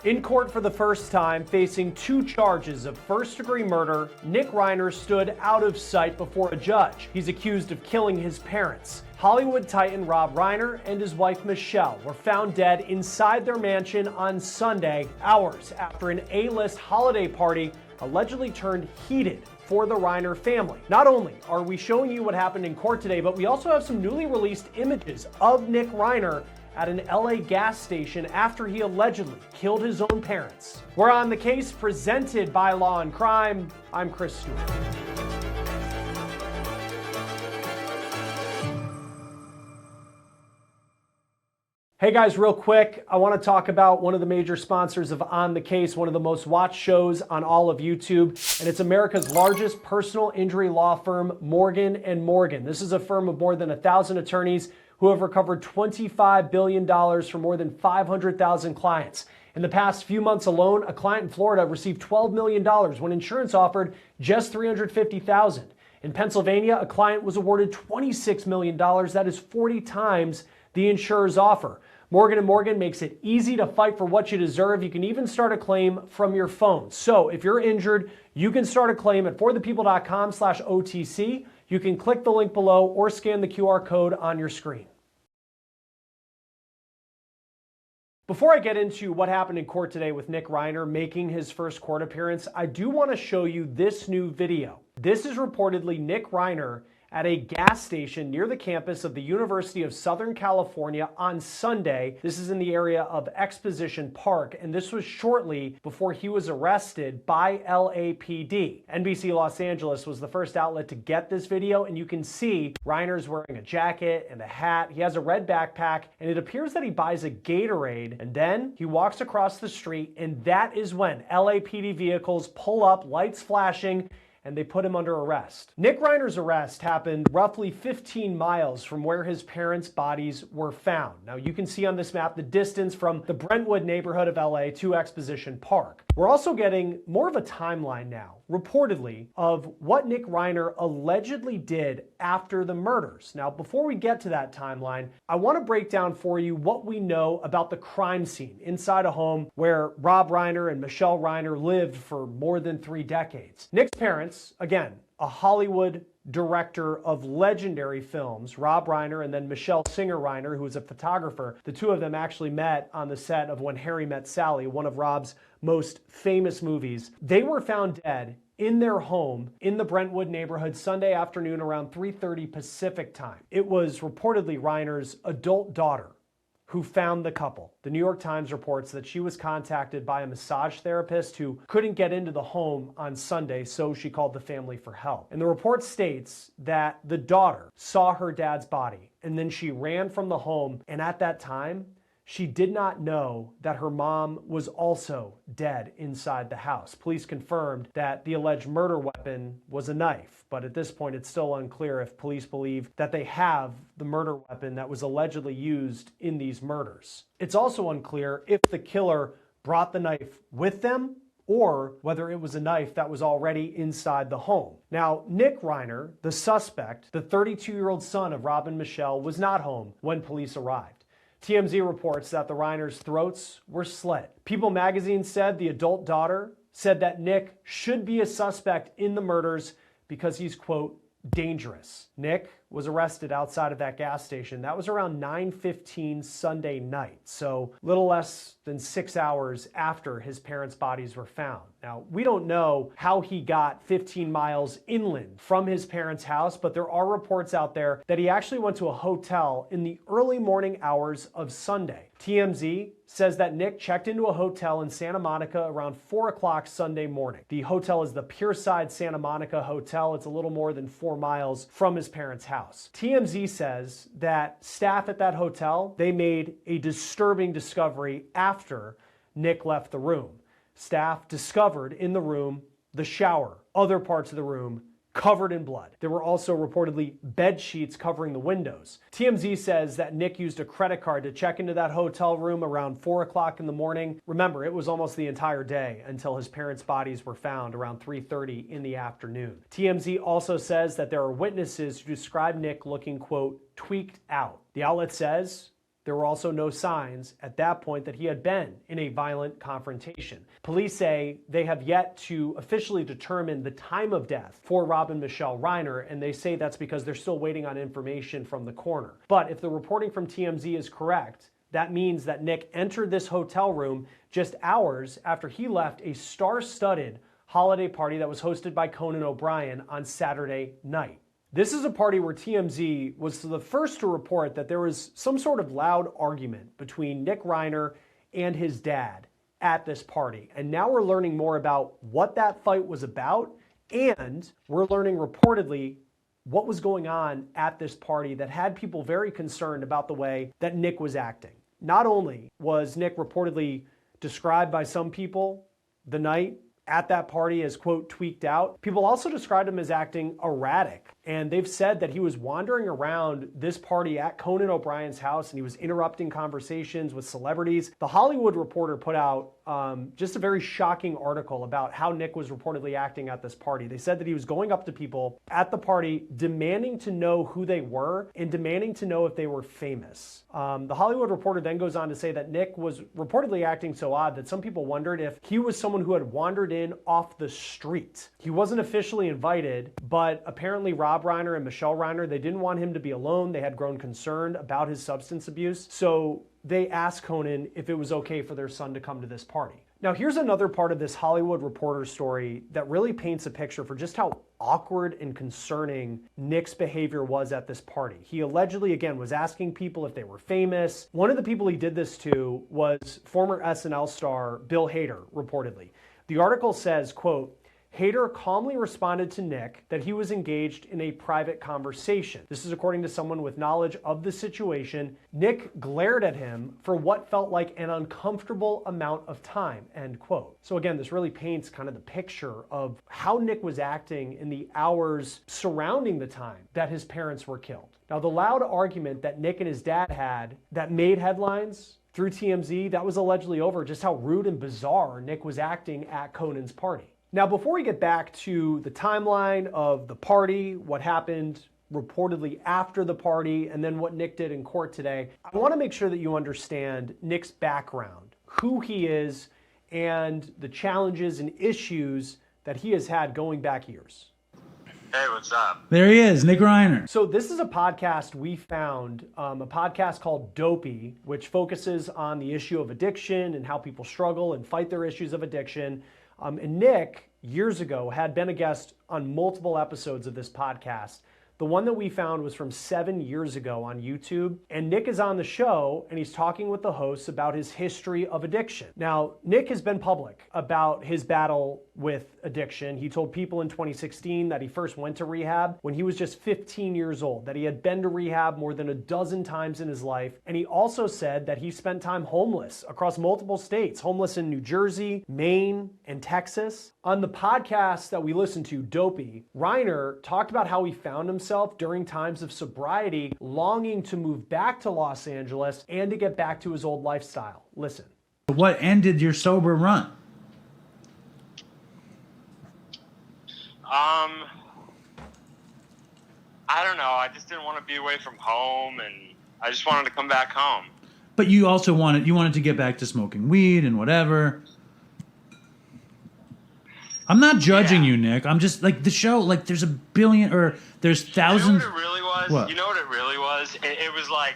In court for the first time, facing 2 charges of first-degree murder, Nick Reiner stood out of sight before a judge. He's accused of killing his parents. Hollywood titan Rob Reiner and his wife Michele were found dead inside their mansion on Sunday, hours after an A-list holiday party allegedly turned heated for the Reiner family. Not only are we showing you what happened in court today, but we also have some newly released images of Nick Reiner at an LA gas station after he allegedly killed his own parents. We're on the case presented by Law&Crime. I'm Chris Stewart. Hey guys, real quick, I want to talk about one of the major sponsors of On the Case, one of the most watched shows on all of YouTube, and it's America's largest personal injury law firm, Morgan & Morgan. This is a firm of more than 1,000 attorneys who have recovered $25 billion from more than 500,000 clients. In the past few months alone, a client in Florida received $12 million when insurance offered just $350,000. In Pennsylvania, a client was awarded $26 million. That is 40 times the insurer's offer. Morgan & Morgan makes it easy to fight for what you deserve. You can even start a claim from your phone. So if you're injured, you can start a claim at forthepeople.com/OTC. You can click the link below or scan the QR code on your screen. Before I get into what happened in court today with Nick Reiner making his first court appearance, I do want to show you this new video. This is reportedly Nick Reiner at a gas station near the campus of the University of Southern California on Sunday. This is in the area of Exposition Park, and this was shortly before he was arrested by LAPD. NBC Los Angeles was the first outlet to get this video, and you can see Reiner's wearing a jacket and a hat. He has a red backpack, and it appears that he buys a Gatorade, and then he walks across the street, and that is when LAPD vehicles pull up, lights flashing, and they put him under arrest. Nick Reiner's arrest happened roughly 15 miles from where his parents' bodies were found. Now you can see on this map the distance from the Brentwood neighborhood of LA to Exposition Park. We're also getting more of a timeline now, reportedly, of what Nick Reiner allegedly did after the murders. Now, before we get to that timeline, I want to break down for you what we know about the crime scene inside a home where Rob Reiner and Michele Reiner lived for more than 3 decades. Nick's parents, again, a Hollywood director of legendary films, Rob Reiner, and then Michele Singer Reiner, who was a photographer. The two of them actually met on the set of When Harry Met Sally, one of Rob's most famous movies. They were found dead in their home in the Brentwood neighborhood Sunday afternoon around 3:30 Pacific time. It was reportedly Reiner's adult daughter who found the couple. The New York Times reports that she was contacted by a massage therapist who couldn't get into the home on Sunday, so she called the family for help. And the report states that the daughter saw her dad's body, and then she ran from the home, and at that time, she did not know that her mom was also dead inside the house. Police confirmed that the alleged murder weapon was a knife, but at this point it's still unclear if police believe that they have the murder weapon that was allegedly used in these murders. It's also unclear if the killer brought the knife with them or whether it was a knife that was already inside the home. Now, Nick Reiner, the suspect, the 32-year-old son of Rob and Michele, was not home when police arrived. TMZ reports that the Reiners' throats were slit. People magazine said the adult daughter said that Nick should be a suspect in the murders because he's, quote, dangerous. Nick was arrested outside of that gas station. That was around 9:15 Sunday night, so little less than 6 hours after his parents' bodies were found. Now, we don't know how he got 15 miles inland from his parents' house, but there are reports out there that he actually went to a hotel in the early morning hours of Sunday. TMZ says that Nick checked into a hotel in Santa Monica around 4 o'clock Sunday morning. The hotel is the Pierside Santa Monica Hotel. It's a little more than 4 miles from his parents' house. TMZ says that staff at that hotel, they made a disturbing discovery after Nick left the room. Staff discovered in the room the shower, other parts of the room covered in blood. There were also reportedly bed sheets covering the windows. TMZ says that Nick used a credit card to check into that hotel room around 4 o'clock in the morning. Remember, it was almost the entire day until his parents' bodies were found around 3:30 in the afternoon. TMZ also says that there are witnesses who describe Nick looking, quote, tweaked out. The outlet says There were also no signs at that point that he had been in a violent confrontation. Police say they have yet to officially determine the time of death for Rob and Michele Reiner, and they say that's because they're still waiting on information from the coroner. But if the reporting from TMZ is correct, that means that Nick entered this hotel room just hours after he left a star-studded holiday party that was hosted by Conan O'Brien on Saturday night. This is a party where TMZ was the first to report that there was some sort of loud argument between Nick Reiner and his dad at this party. And now we're learning more about what that fight was about, and we're learning reportedly what was going on at this party that had people very concerned about the way that Nick was acting. Not only was Nick reportedly described by some people the night at that party as, quote, tweaked out, people also described him as acting erratic. And they've said that he was wandering around this party at Conan O'Brien's house and he was interrupting conversations with celebrities. The Hollywood Reporter put out just a very shocking article about how Nick was reportedly acting at this party. They said that he was going up to people at the party, demanding to know who they were and demanding to know if they were famous. The Hollywood Reporter then goes on to say that Nick was reportedly acting so odd that some people wondered if he was someone who had wandered in off the street. He wasn't officially invited, but apparently Rob Reiner and Michele Reiner, they didn't want him to be alone. They had grown concerned about his substance abuse. So they asked Conan if it was okay for their son to come to this party. Now, here's another part of this Hollywood Reporter story that really paints a picture for just how awkward and concerning Nick's behavior was at this party. He allegedly, again, was asking people if they were famous. One of the people he did this to was former SNL star Bill Hader, reportedly. The article says, quote, Hader calmly responded to Nick that he was engaged in a private conversation. This is according to someone with knowledge of the situation. Nick glared at him for what felt like an uncomfortable amount of time, end quote. So again, this really paints kind of the picture of how Nick was acting in the hours surrounding the time that his parents were killed. Now, the loud argument that Nick and his dad had that made headlines through TMZ, that was allegedly over just how rude and bizarre Nick was acting at Conan's party. Now, before we get back to the timeline of the party, what happened reportedly after the party, and then what Nick did in court today, I want to make sure that you understand Nick's background, who he is, and the challenges and issues that he has had going back years. Hey, what's up? There he is, Nick Reiner. So this is a podcast we found, a podcast called Dopey, which focuses on the issue of addiction and how people struggle and fight their issues of addiction. And Nick, years ago, had been a guest on multiple episodes of this podcast. The one that we found was from 7 years ago on YouTube. And Nick is on the show and he's talking with the hosts about his history of addiction. Now, Nick has been public about his battle with addiction. He told people in 2016 that he first went to rehab when he was just 15 years old, that he had been to rehab more than a dozen times in his life. And he also said that he spent time homeless across multiple states, homeless in New Jersey, Maine, and Texas. On the podcast that we listened to, Dopey, Reiner talked about how he found himself during times of sobriety, longing to move back to Los Angeles and to get back to his old lifestyle. Listen. What ended your sober run? I don't know. I just didn't want to be away from home, and I just wanted to come back home. But you also wanted to get back to smoking weed and whatever. I'm not judging you, Nick. I'm just like the show. Like there's a billion or there's thousands. You know what it really was? What? You know what it really was? It was like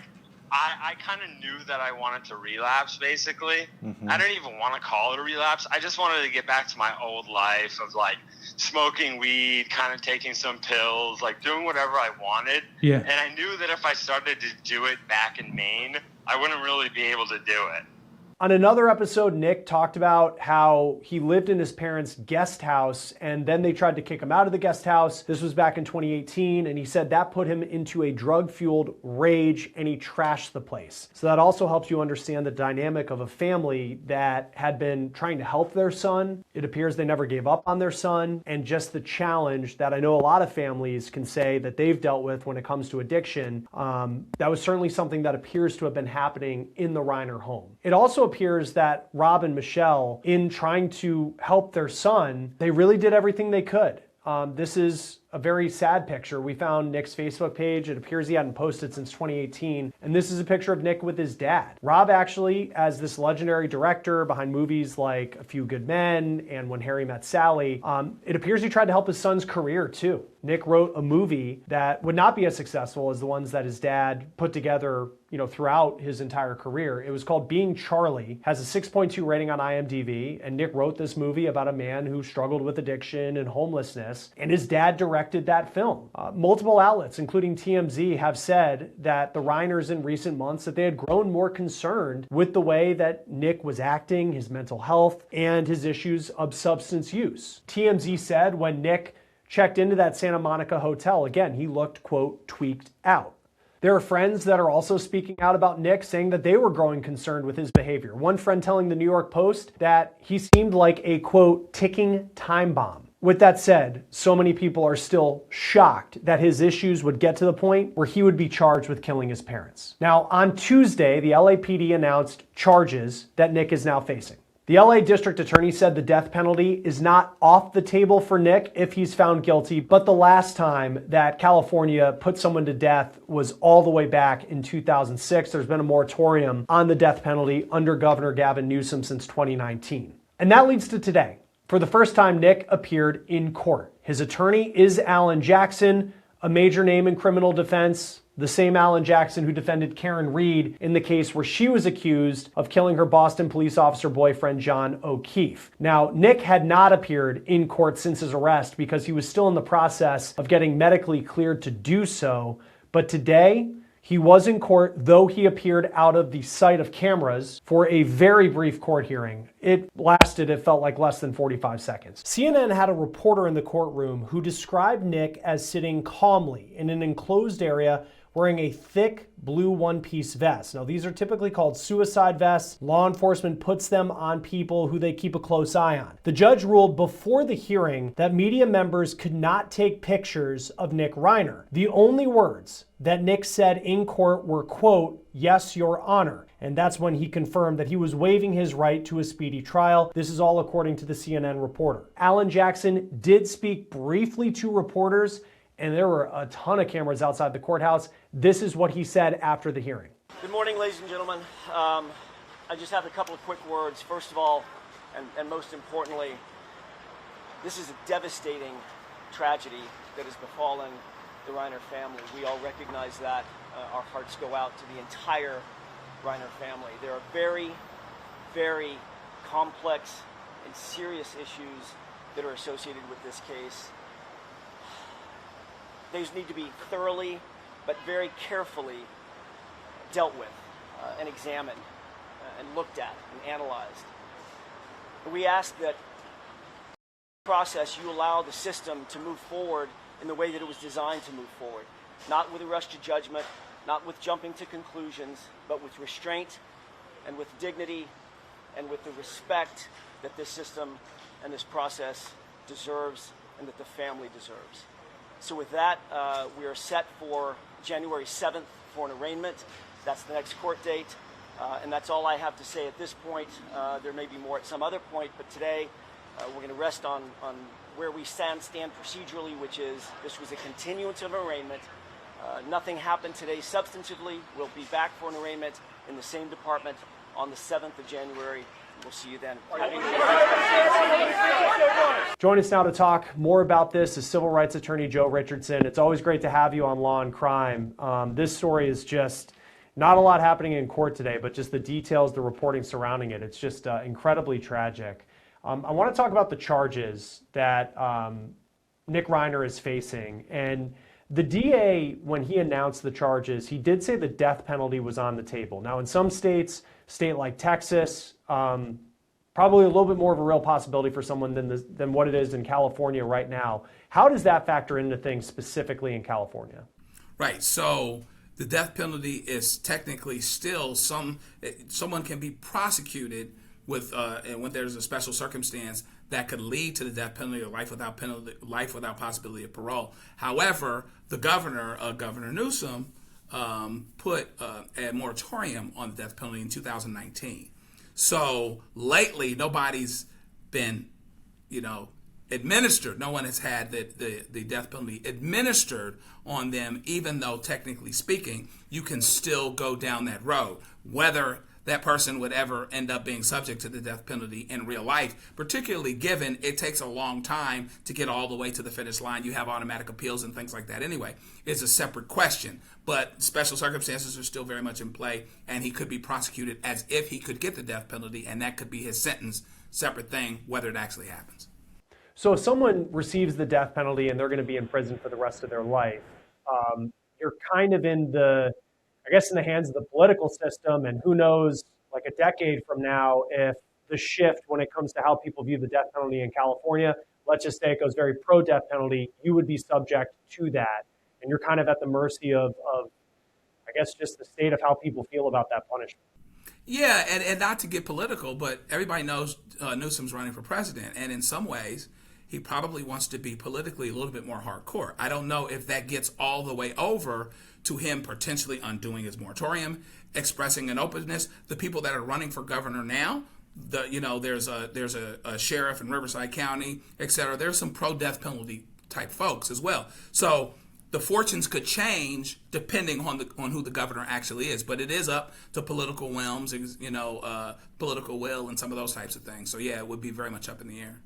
I kind of knew that I wanted to relapse, basically. Mm-hmm. I didn't even want to call it a relapse. I just wanted to get back to my old life of, like, smoking weed, kind of taking some pills, like, doing whatever I wanted. Yeah. And I knew that if I started to do it back in Maine, I wouldn't really be able to do it. On another episode, Nick talked about how he lived in his parents' guest house and then they tried to kick him out of the guest house. This was back in 2018, and he said that put him into a drug-fueled rage and he trashed the place. So that also helps you understand the dynamic of a family that had been trying to help their son. It appears they never gave up on their son, and just the challenge that I know a lot of families can say that they've dealt with when it comes to addiction. That was certainly something that appears to have been happening in the Reiner home. It also appears that Rob and Michele, in trying to help their son, they really did everything they could. This is a very sad picture. We found Nick's Facebook page. It appears he hadn't posted since 2018. And this is a picture of Nick with his dad. Rob actually, as this legendary director behind movies like A Few Good Men and When Harry Met Sally, it appears he tried to help his son's career too. Nick wrote a movie that would not be as successful as the ones that his dad put together, throughout his entire career. It was called Being Charlie, has a 6.2 rating on IMDb, and Nick wrote this movie about a man who struggled with addiction and homelessness, and his dad directed that film. Multiple outlets, including TMZ, have said that the Reiners in recent months that they had grown more concerned with the way that Nick was acting, his mental health, and his issues of substance use. TMZ said when Nick checked into that Santa Monica hotel, again, he looked, quote, tweaked out. There are friends that are also speaking out about Nick, saying that they were growing concerned with his behavior. One friend telling the New York Post that he seemed like a, quote, ticking time bomb. With that said, so many people are still shocked that his issues would get to the point where he would be charged with killing his parents. Now, on Tuesday, the LAPD announced charges that Nick is now facing. The LA District Attorney said the death penalty is not off the table for Nick if he's found guilty, but the last time that California put someone to death was all the way back in 2006. There's been a moratorium on the death penalty under Governor Gavin Newsom since 2019. And that leads to today. For the first time, Nick appeared in court. His attorney is Alan Jackson, a major name in criminal defense, the same Alan Jackson who defended Karen Reed in the case where she was accused of killing her Boston police officer boyfriend, John O'Keefe. Now, Nick had not appeared in court since his arrest because he was still in the process of getting medically cleared to do so. But today, he was in court, though he appeared out of the sight of cameras for a very brief court hearing. It felt like less than 45 seconds. CNN had a reporter in the courtroom who described Nick as sitting calmly in an enclosed area wearing a thick blue one-piece vest. Now, these are typically called suicide vests. Law enforcement puts them on people who they keep a close eye on. The judge ruled before the hearing that media members could not take pictures of Nick Reiner. The only words that Nick said in court were, quote, "Yes, Your Honor." And that's when he confirmed that he was waiving his right to a speedy trial. This is all according to the CNN reporter. Alan Jackson did speak briefly to reporters, and there were a ton of cameras outside the courthouse. This is what he said after the hearing. Good morning, ladies and gentlemen. I just have a couple of quick words. First of all, and most importantly, this is a devastating tragedy that has befallen the Reiner family. We all recognize that. Our hearts go out to the entire Reiner family. There are very, very complex and serious issues that are associated with this case. These need to be thoroughly but very carefully dealt with and examined and looked at and analyzed. We ask that in the process you allow the system to move forward in the way that it was designed to move forward, not with a rush to judgment, not with jumping to conclusions, but with restraint and with dignity and with the respect that this system and this process deserves and that the family deserves. So with that, we are set for January 7th for an arraignment. That's the next court date, and that's all I have to say at this point. There may be more at some other point, but today we're going to rest on where we stand procedurally, which is this was a continuance of arraignment. Nothing happened today substantively. We'll be back for an arraignment in the same department on the 7th of January. We'll see you then. Join us now to talk more about this is civil rights attorney Joe Richardson. It's always great to have you on Law and Crime. This story is just not a lot happening in court today, but just the details, the reporting surrounding it. It's just incredibly tragic. I want to talk about the charges that Nick Reiner is facing. And the DA, when he announced the charges, he did say the death penalty was on the table. Now, in some states, state like Texas, probably a little bit more of a real possibility for someone than what it is in California right now. How does that factor into things specifically in California? Right. So the death penalty is technically still someone can be prosecuted with and when there's a special circumstance that could lead to the death penalty or life without possibility of parole. However, the Governor Newsom, put a moratorium on the death penalty in 2019. So lately, nobody's been, administered. No one has had the death penalty administered on them, even though technically speaking, you can still go down that road. Whether that person would ever end up being subject to the death penalty in real life, particularly given it takes a long time to get all the way to the finish line. You have automatic appeals and things like that anyway. It's a separate question. But special circumstances are still very much in play, and he could be prosecuted as if he could get the death penalty, and that could be his sentence. Separate thing, whether it actually happens. So if someone receives the death penalty and they're going to be in prison for the rest of their life, you're kind of in the hands of the political system, and who knows, like a decade from now, if the shift when it comes to how people view the death penalty in California, let's just say it goes very pro-death penalty, you would be subject to that. And you're kind of at the mercy of I guess, just the state of how people feel about that punishment. Yeah, and not to get political, but everybody knows Newsom's running for president, and in some ways, he probably wants to be politically a little bit more hardcore. I don't know if that gets all the way over to him potentially undoing his moratorium, expressing an openness. The people that are running for governor now, there's a sheriff in Riverside County, et cetera. There's some pro-death penalty type folks as well. So the fortunes could change depending on who the governor actually is, but it is up to political whims, political will, and some of those types of things. So yeah, it would be very much up in the air.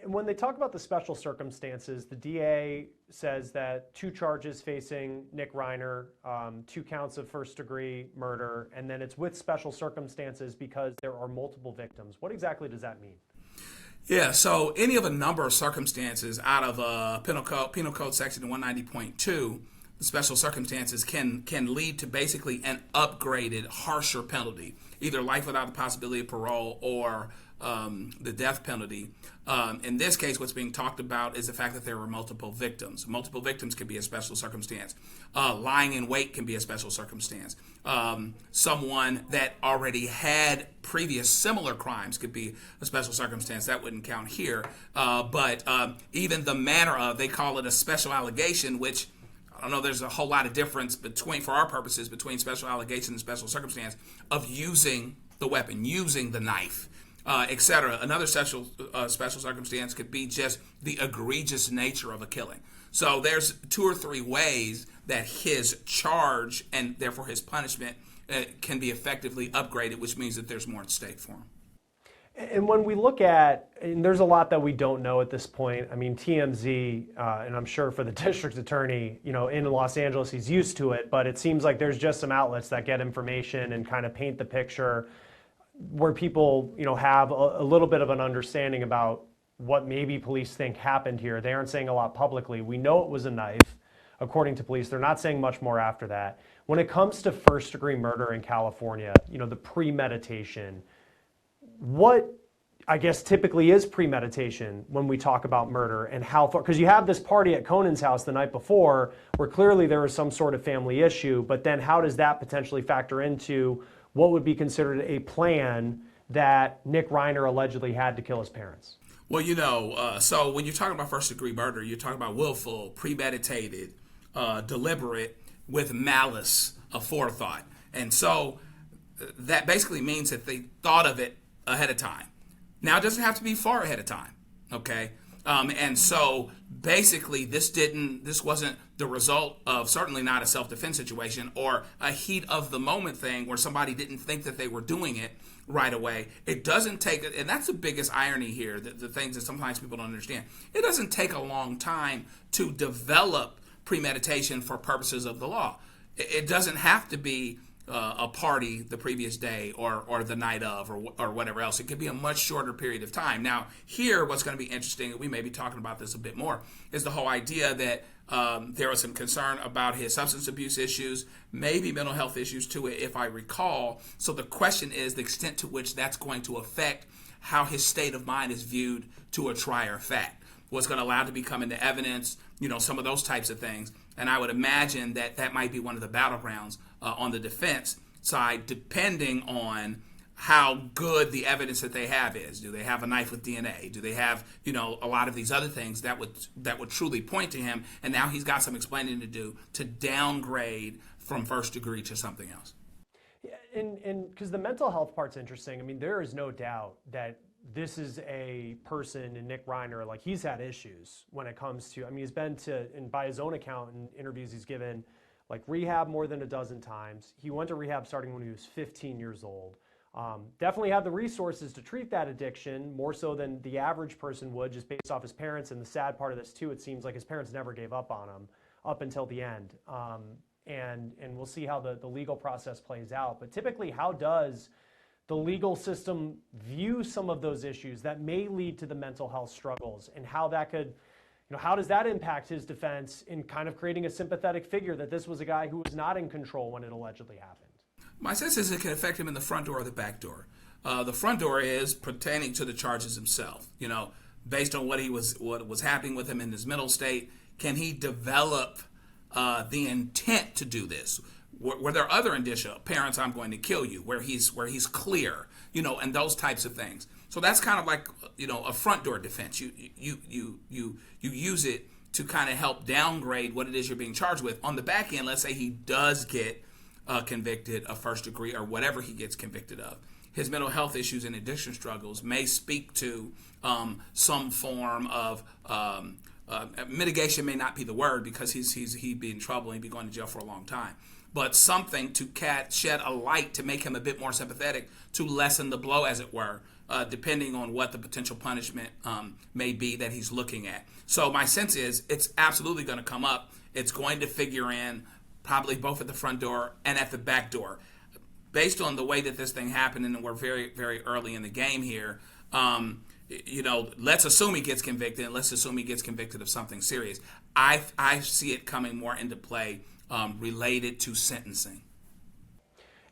When they talk about the special circumstances, the DA says that 2 charges facing Nick Reiner, 2 counts of first-degree murder, and then it's with special circumstances because there are multiple victims. What exactly does that mean? Yeah, so any of a number of circumstances out of Penal Code Section 190.2, the special circumstances can lead to basically an upgraded, harsher penalty, either life without the possibility of parole or the death penalty. In this case, what's being talked about is the fact that there were multiple victims. Multiple victims can be a special circumstance. Lying in wait can be a special circumstance. Someone that already had previous similar crimes could be a special circumstance. That wouldn't count here. But even the manner of, they call it a special allegation, which I don't know, there's a whole lot of difference for our purposes, between special allegation and special circumstance of using the weapon, using the knife, etc. Another special circumstance could be just the egregious nature of a killing. So there's 2 or 3 ways that his charge and therefore his punishment can be effectively upgraded, which means that there's more at stake for him. And when we look at, and there's a lot that we don't know at this point. I mean, TMZ, and I'm sure for the district attorney, in Los Angeles, he's used to it, but it seems like there's just some outlets that get information and kind of paint the picture where people, have a little bit of an understanding about what maybe police think happened here. They aren't saying a lot publicly. We know it was a knife, according to police. They're not saying much more after that. When it comes to first-degree murder in California, the premeditation, what I guess typically is premeditation when we talk about murder, and how far, because you have this party at Conan's house the night before where clearly there was some sort of family issue, but then how does that potentially factor into what would be considered a plan that Nick Reiner allegedly had to kill his parents? Well, so when you're talking about first-degree murder, you're talking about willful, premeditated, deliberate, with malice, aforethought. And so that basically means that they thought of it ahead of time. Now, it doesn't have to be far ahead of time, okay? And so basically this wasn't the result of, certainly not a self-defense situation or a heat of the moment thing where somebody didn't think that they were doing it right away. It doesn't take, and that's the biggest irony here, the things that sometimes people don't understand. It doesn't take a long time to develop premeditation for purposes of the law. It doesn't have to be a party the previous day or the night of or whatever else. It could be a much shorter period of time. Now, here, what's going to be interesting, and we may be talking about this a bit more, is the whole idea that there was some concern about his substance abuse issues, maybe mental health issues too, if I recall. So the question is the extent to which that's going to affect how his state of mind is viewed to a trier of fact. What's going to allow to become into evidence, some of those types of things. And I would imagine that might be one of the battlegrounds on the defense side, depending on how good the evidence that they have is. Do they have a knife with DNA? Do they have, a lot of these other things that would truly point to him? And now he's got some explaining to do to downgrade from first degree to something else. Yeah, and because the mental health part's interesting. I mean, there is no doubt that this is a person in Nick Reiner, like he's had issues when it comes to, I mean, he's been to, and by his own account in interviews he's given, like rehab more than a dozen times. He went to rehab starting when he was 15 years old. Definitely had the resources to treat that addiction more so than the average person would, just based off his parents. And the sad part of this too, it seems like his parents never gave up on him up until the end. And we'll see how the legal process plays out. But typically, how does the legal system view some of those issues that may lead to the mental health struggles, and how that could, you know, how does that impact his defense in kind of creating a sympathetic figure that this was a guy who was not in control when it allegedly happened? My sense is it can affect him in the front door or the back door. The front door is pertaining to the charges himself. You know, based on what was happening with him in his mental state, can he develop the intent to do this? Were there other indicia, parents, I'm going to kill you, where he's clear, you know, and those types of things. So that's kind of like, you know, a front door defense. You use it to kind of help downgrade what it is you're being charged with. On the back end, let's say he does get convicted of first degree or whatever he gets convicted of. His mental health issues and addiction struggles may speak to some form of mitigation. May not be the word, because he'd be in trouble and he'd be going to jail for a long time. But something to shed a light to make him a bit more sympathetic, to lessen the blow, as it were, depending on what the potential punishment may be that he's looking at. So my sense is it's absolutely going to come up. It's going to figure in probably both at the front door and at the back door. Based on the way that this thing happened, and we're very, very early in the game here, you know, let's assume he gets convicted, and let's assume he gets convicted of something serious. I see it coming more into play related to sentencing.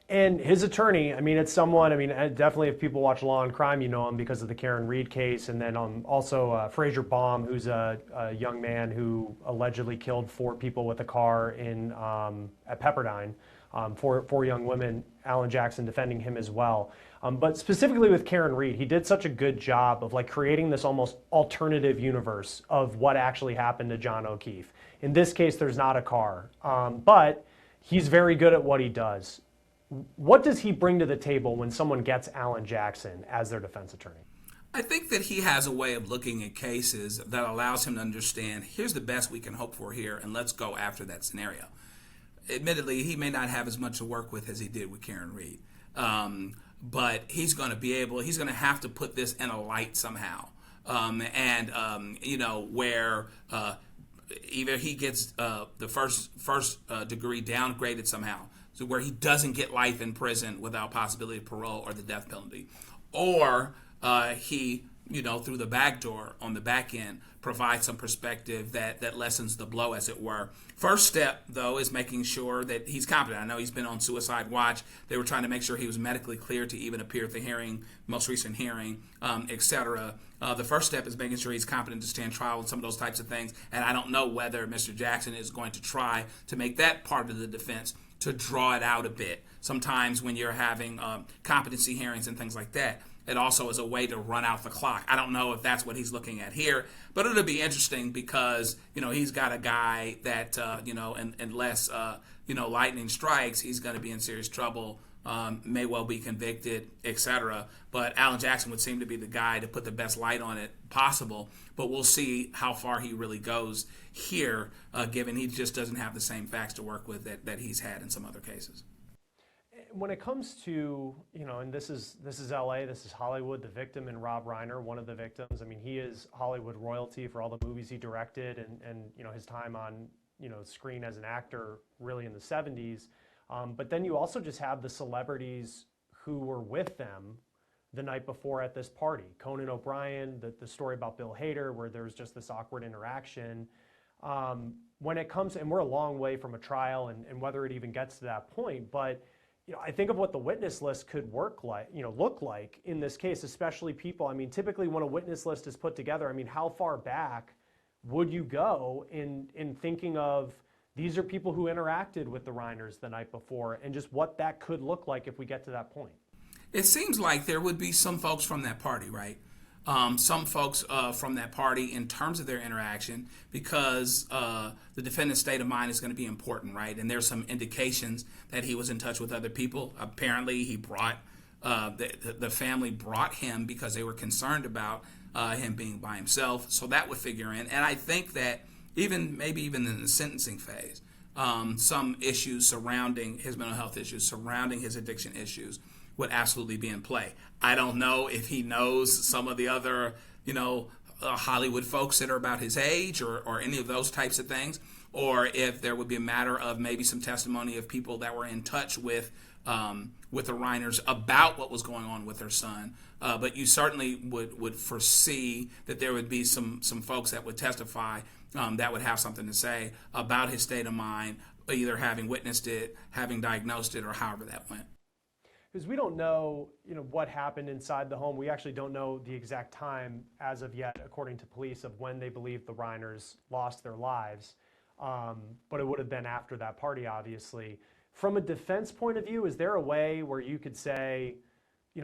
And his attorney, I mean, it's someone, I mean, definitely if people watch Law and Crime, you know him because of the Karen Reed case. And then also Fraser Baum, who's a young man who allegedly killed 4 people with a car at Pepperdine, 4 young women, Alan Jackson defending him as well. But specifically with Karen Reed, he did such a good job of like creating this almost alternative universe of what actually happened to John O'Keefe. In this case, there's not a car, but he's very good at what he does. What does he bring to the table when someone gets Alan Jackson as their defense attorney? I think that he has a way of looking at cases that allows him to understand, here's the best we can hope for here, and let's go after that scenario. Admittedly, he may not have as much to work with as he did with Karen Reed, but he's going to have to put this in a light somehow, you know, where either he gets the first degree downgraded somehow, so where he doesn't get life in prison without possibility of parole or the death penalty, or he, you know, through the back door on the back end, provides some perspective that lessens the blow, as it were. First step, though, is making sure that he's competent. I know he's been on suicide watch. They were trying to make sure he was medically cleared to even appear at the hearing, most recent hearing, etc. The first step is making sure he's competent to stand trial and some of those types of things. And I don't know whether Mr. Jackson is going to try to make that part of the defense, to draw it out a bit. Sometimes when you're having competency hearings and things like that, it also is a way to run out the clock. I don't know if that's what he's looking at here, but it'll be interesting because, you know, he's got a guy that, you know, unless, you know, lightning strikes, he's going to be in serious trouble, may well be convicted, etc. But Alan Jackson would seem to be the guy to put the best light on it possible. But we'll see how far he really goes here, given he just doesn't have the same facts to work with that he's had in some other cases. When it comes to, you know, and this is LA, this is Hollywood, the victim in Rob Reiner, one of the victims. I mean, he is Hollywood royalty for all the movies he directed and you know, his time on, you know, screen as an actor really in the 70s. But then you also just have the celebrities who were with them the night before at this party. Conan O'Brien, the story about Bill Hader, where there was just this awkward interaction. When it comes, and we're a long way from a trial and whether it even gets to that point, but you know, I think of what the witness list could look like in this case, especially people. I mean, typically when a witness list is put together, I mean, how far back would you go in thinking of these are people who interacted with the Reiners the night before, and just what that could look like if we get to that point? It seems like there would be some folks from that party, right? Some folks from that party in terms of their interaction, because the defendant's state of mind is going to be important, right? And there's some indications that he was in touch with other people. Apparently, he brought The family brought him because they were concerned about him being by himself, so that would figure in. And I think that maybe even in the sentencing phase, some issues surrounding his mental health issues, surrounding his addiction issues, would absolutely be in play. I don't know if he knows some of the other, Hollywood folks that are about his age or any of those types of things, or if there would be a matter of maybe some testimony of people that were in touch with the Reiners about what was going on with their son. But you certainly would foresee that there would be some folks that would testify that would have something to say about his state of mind, either having witnessed it, having diagnosed it, or however that went. Because we don't know, what happened inside the home. We actually don't know the exact time as of yet, according to police, of when they believe the Reiners lost their lives. But it would have been after that party, obviously. From a defense point of view, is there a way where you could say,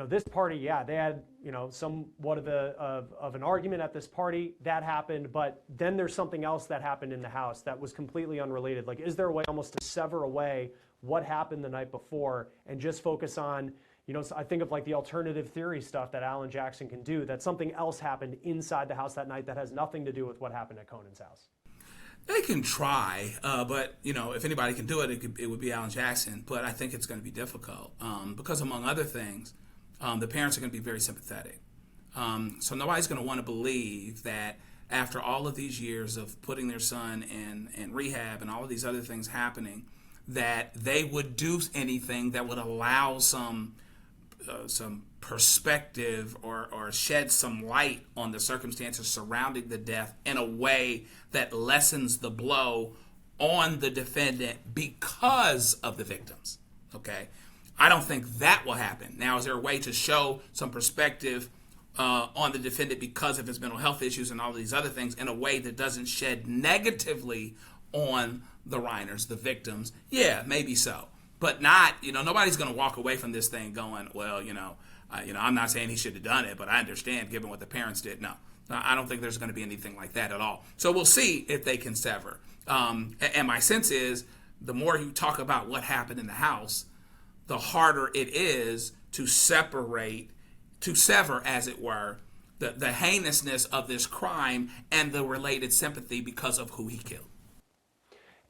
this party, yeah, they had, somewhat of an argument at this party, that happened, but then there's something else that happened in the house that was completely unrelated. Like, is there a way almost to sever away what happened the night before and just focus on, I think of like the alternative theory stuff that Alan Jackson can do, that something else happened inside the house that night that has nothing to do with what happened at Conan's house? They can try, but if anybody can do it, it would be Alan Jackson. But I think it's going to be difficult because, among other things, the parents are going to be very sympathetic. So nobody's going to want to believe that after all of these years of putting their son in rehab and all of these other things happening, that they would do anything that would allow some perspective or shed some light on the circumstances surrounding the death in a way that lessens the blow on the defendant because of the victims. Okay? I don't think that will happen. Now, is there a way to show some perspective on the defendant because of his mental health issues and all these other things in a way that doesn't shed negatively on the Reiners, the victims? Yeah, maybe so. But not, nobody's going to walk away from this thing going, well, I'm not saying he should have done it, but I understand given what the parents did. No, I don't think there's going to be anything like that at all. So we'll see if they can sever. And my sense is the more you talk about what happened in the house, the harder it is to sever, as it were, the heinousness of this crime and the related sympathy because of who he killed.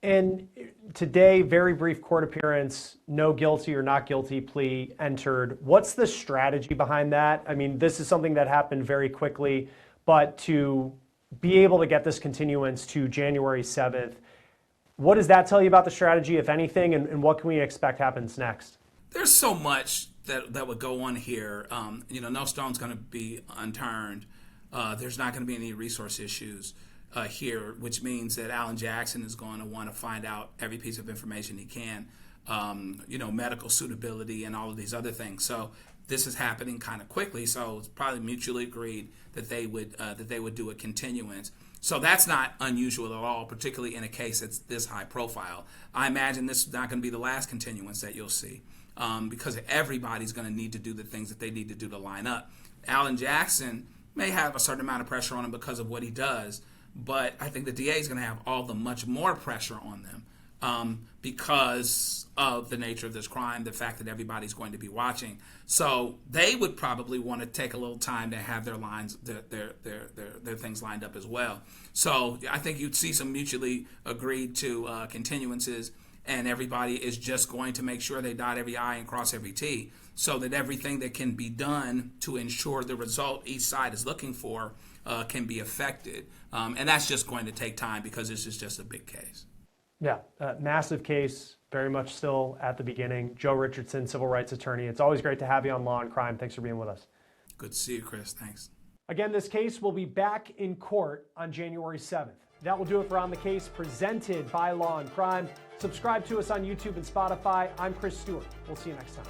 And today, very brief court appearance, no guilty or not guilty plea entered. What's the strategy behind that? I mean, this is something that happened very quickly, but to be able to get this continuance to January 7th, what does that tell you about the strategy, if anything, and what can we expect happens next? There's so much that would go on here. No stone's going to be unturned. There's not going to be any resource issues here, which means that Alan Jackson is going to want to find out every piece of information he can, medical suitability and all of these other things. So this is happening kind of quickly. So it's probably mutually agreed that they would do a continuance. So that's not unusual at all, particularly in a case that's this high profile. I imagine this is not going to be the last continuance that you'll see because everybody's going to need to do the things that they need to do to line up. Alan Jackson may have a certain amount of pressure on him because of what he does, but I think the DA is going to have all the much more pressure on them because of the nature of this crime, the fact that everybody's going to be watching. So they would probably want to take a little time to have their lines, their things lined up as well. So I think you'd see some mutually agreed to continuances, and everybody is just going to make sure they dot every I and cross every T so that everything that can be done to ensure the result each side is looking for can be affected. And that's just going to take time because this is just a big case. Yeah, massive case, very much still at the beginning. Joe Richardson, civil rights attorney. It's always great to have you on Law and Crime. Thanks for being with us. Good to see you, Chris. Thanks. Again, this case will be back in court on January 7th. That will do it for On the Case, presented by Law and Crime. Subscribe to us on YouTube and Spotify. I'm Chris Stewart. We'll see you next time.